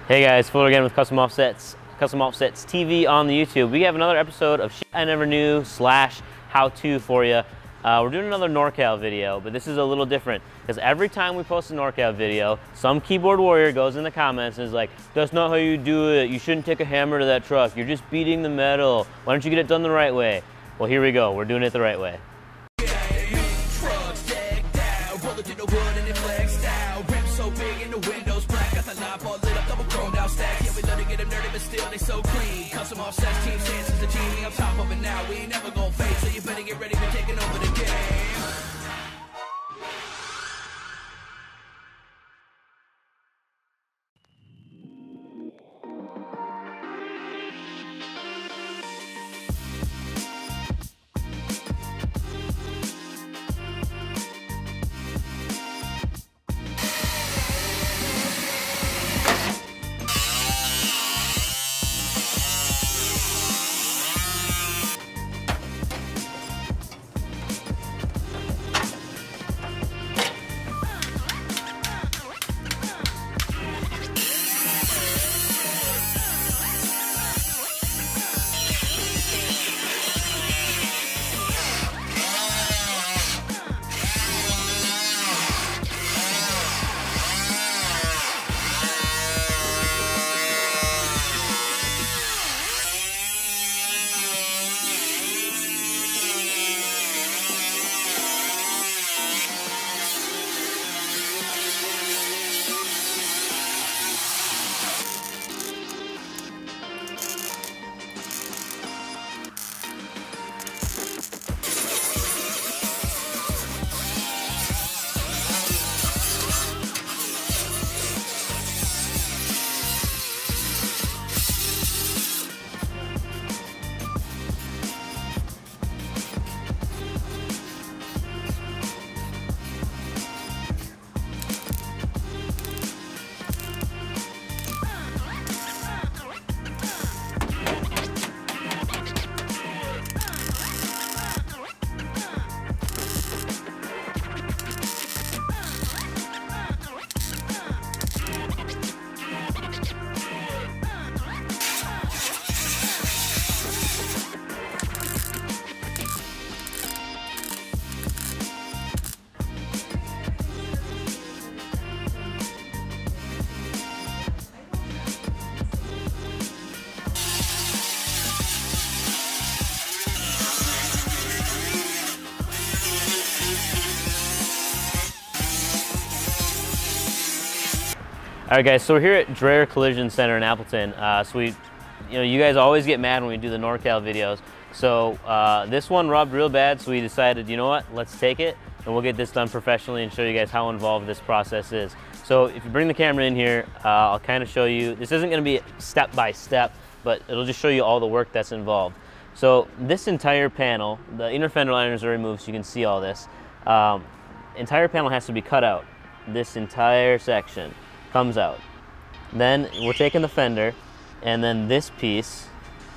Hey guys, Fuller again with Custom Offsets TV on the YouTube. We have another episode of Shit I Never Knew / how-to for you. We're doing another NorCal video, but this is a little different because every time we post a NorCal video, some keyboard warrior goes in the comments and is like, that's not how you do it. You shouldn't take a hammer to that truck. You're just beating the metal. Why don't you get it done the right way? Well, here we go. We're doing it the right way. Still they so clean. Custom Offsets team chances the team on top of it now. We ain't never gonna fade, so you better get ready for taking over the game. All right, guys. So we're here at Dreher Collision Center in Appleton. You guys always get mad when we do the NorCal videos. So this one rubbed real bad, so we decided, you know what? Let's take it and we'll get this done professionally and show you guys how involved this process is. So if you bring the camera in here, I'll kind of show you. This isn't going to be step by step, but it'll just show you all the work that's involved. So this entire panel, the inner fender liners are removed, so you can see all this. Entire panel has to be cut out. This entire section comes out. Then we're taking the fender, and then this piece,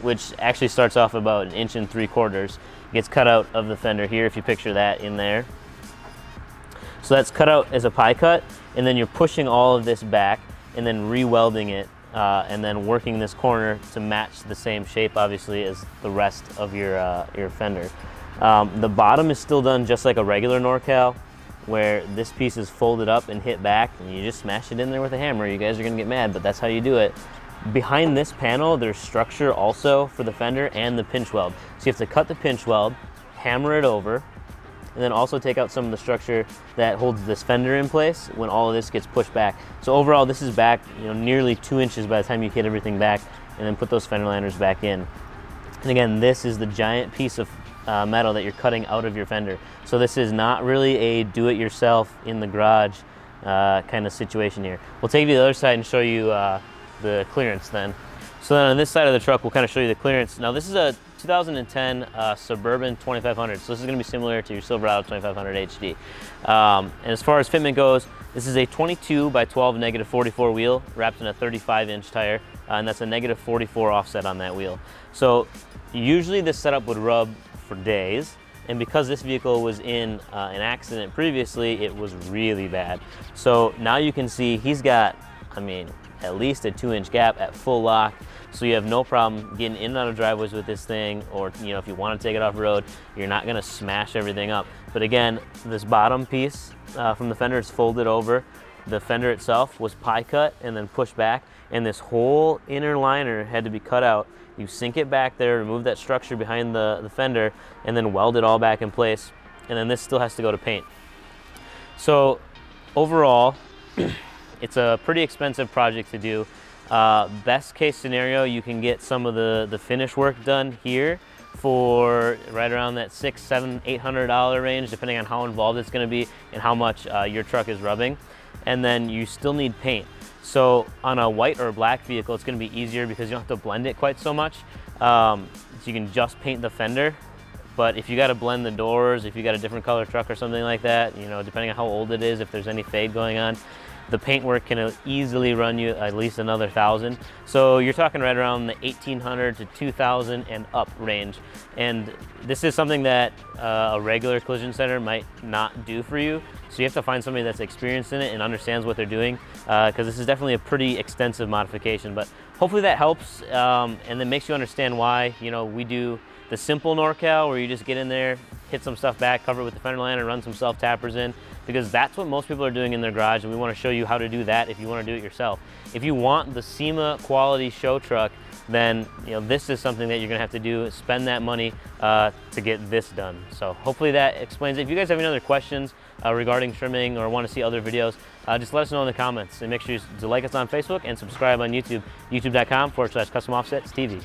which actually starts off about 1 3/4 inches, gets cut out of the fender here, if you picture that in there. So that's cut out as a pie cut, and then you're pushing all of this back and then re-welding it, and then working this corner to match the same shape, obviously, as the rest of your fender. The bottom is still done just like a regular NorCal, where this piece is folded up and hit back, and you just smash it in there with a hammer. You guys are gonna get mad, but that's how you do it. Behind this panel, there's structure also for the fender and the pinch weld. So you have to cut the pinch weld, hammer it over, and then also take out some of the structure that holds this fender in place when all of this gets pushed back. So overall, this is back, nearly 2 inches by the time you get everything back, and then put those fender liners back in. And again, this is the giant piece of metal that you're cutting out of your fender. So this is not really a do-it-yourself in the garage kind of situation here. We'll take you to the other side and show you the clearance then. So then on this side of the truck, we'll kind of show you the clearance. Now this is a 2010 Suburban 2500, so this is going to be similar to your Silverado 2500 HD. And as far as fitment goes, this is a 22 by 12 -44 wheel wrapped in a 35-inch tire, and that's a -44 offset on that wheel. So usually this setup would rub for days, and because this vehicle was in an accident previously, it was really bad. So now you can see he's got, I mean, at least a 2-inch gap at full lock, so you have no problem getting in and out of driveways with this thing, or if you want to take it off road, you're not going to smash everything up. But again, this bottom piece from the fender is folded over. The fender itself was pie cut and then pushed back, and this whole inner liner had to be cut out. You sink it back there, remove that structure behind the fender, and then weld it all back in place. And then this still has to go to paint. So overall, it's a pretty expensive project to do. Best case scenario, you can get some of the finish work done here for right around that $600, $700, $800 range, depending on how involved it's going to be and how much your truck is rubbing. And then you still need paint. So on a white or black vehicle, it's going to be easier because you don't have to blend it quite so much. So you can just paint the fender. But if you got to blend the doors, if you got a different color truck or something like that, depending on how old it is, if there's any fade going on, the paint work can easily run you at least another $1,000. So you're talking right around the $1,800 to $2,000 and up range. And this is something that a regular collision center might not do for you. So you have to find somebody that's experienced in it and understands what they're doing, because this is definitely a pretty extensive modification. But hopefully that helps, and then makes you understand why we do the simple NorCal, where you just get in there, hit some stuff back, cover it with the fender liner, run some self-tappers in, because that's what most people are doing in their garage, and we want to show you how to do that if you want to do it yourself. If you want the SEMA quality show truck, then this is something that you're going to have to do, spend that money to get this done. So hopefully that explains it. If you guys have any other questions regarding trimming or want to see other videos, just let us know in the comments, and make sure to like us on Facebook and subscribe on YouTube, youtube.com/CustomOffsetsTV.